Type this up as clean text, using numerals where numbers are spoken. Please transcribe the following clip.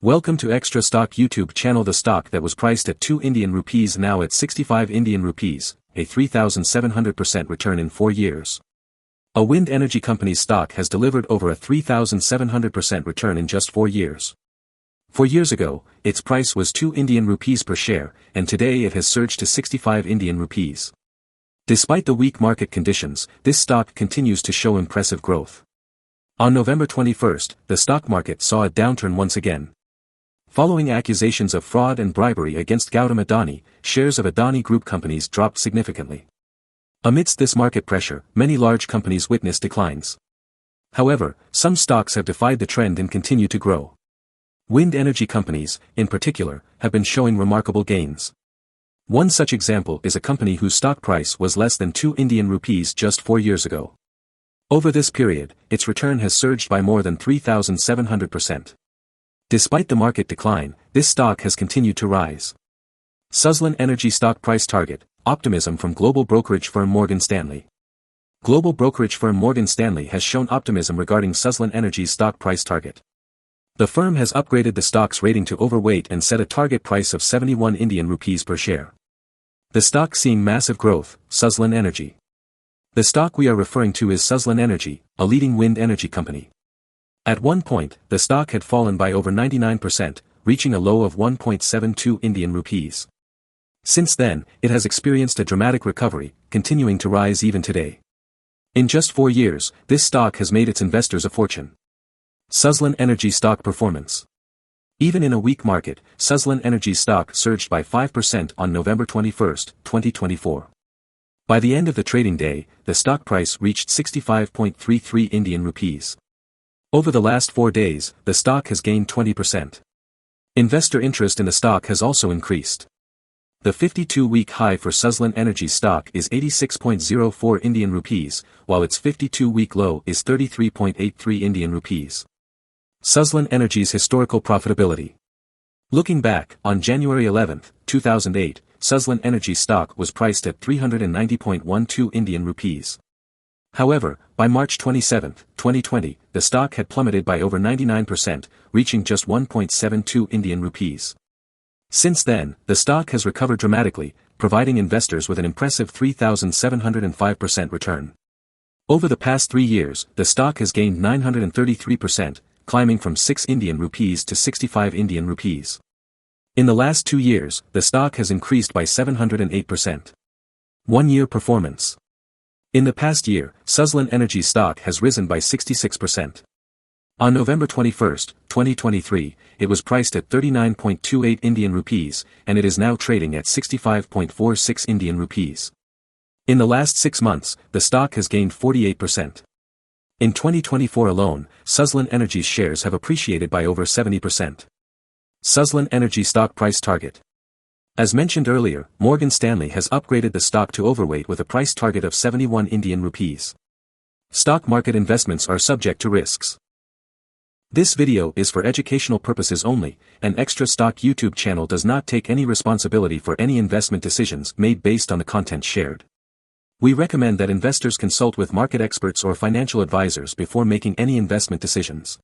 Welcome to Extra Stock YouTube channel. The stock that was priced at 2 Indian rupees now at 65 Indian rupees, a 3,700% return in 4 years. A wind energy company's stock has delivered over a 3,700% return in just 4 years. 4 years ago, its price was 2 Indian rupees per share, and today it has surged to 65 Indian rupees. Despite the weak market conditions, this stock continues to show impressive growth. On November 21st, the stock market saw a downturn once again. Following accusations of fraud and bribery against Gautam Adani, shares of Adani Group companies dropped significantly. Amidst this market pressure, many large companies witnessed declines. However, some stocks have defied the trend and continue to grow. Wind energy companies, in particular, have been showing remarkable gains. One such example is a company whose stock price was less than 2 Indian rupees just 4 years ago. Over this period, its return has surged by more than 3,700%. Despite the market decline, this stock has continued to rise. Suzlon Energy stock price target, optimism from global brokerage firm Morgan Stanley. Global brokerage firm Morgan Stanley has shown optimism regarding Suzlon Energy's stock price target. The firm has upgraded the stock's rating to overweight and set a target price of 71 Indian rupees per share. The stock seeing massive growth, Suzlon Energy. The stock we are referring to is Suzlon Energy, a leading wind energy company. At one point, the stock had fallen by over 99%, reaching a low of 1.72 Indian rupees. Since then, it has experienced a dramatic recovery, continuing to rise even today. In just 4 years, this stock has made its investors a fortune. Suzlon Energy stock performance. Even in a weak market, Suzlon Energy stock surged by 5% on November 21, 2024. By the end of the trading day, the stock price reached 65.33 Indian rupees. Over the last 4 days, the stock has gained 20%. Investor interest in the stock has also increased. The 52-week high for Suzlon Energy stock is 86.04 Indian rupees, while its 52-week low is 33.83 Indian rupees. Suzlon Energy's historical profitability. Looking back, on January 11, 2008, Suzlon Energy stock was priced at 390.12 Indian rupees. However, by March 27, 2020, the stock had plummeted by over 99%, reaching just 1.72 Indian rupees. Since then, the stock has recovered dramatically, providing investors with an impressive 3,705% return. Over the past 3 years, the stock has gained 933%, climbing from 6 Indian rupees to 65 Indian rupees. In the last 2 years, the stock has increased by 708%. 1-year performance. In the past year, Suzlon Energy stock has risen by 66%. On November 21, 2023, it was priced at 39.28 Indian rupees, and it is now trading at 65.46 Indian rupees. In the last 6 months, the stock has gained 48%. In 2024 alone, Suzlon Energy's shares have appreciated by over 70%. Suzlon Energy stock price target. As mentioned earlier, Morgan Stanley has upgraded the stock to overweight with a price target of 71 Indian rupees. Stock market investments are subject to risks. This video is for educational purposes only, and Extra Stock YouTube channel does not take any responsibility for any investment decisions made based on the content shared. We recommend that investors consult with market experts or financial advisors before making any investment decisions.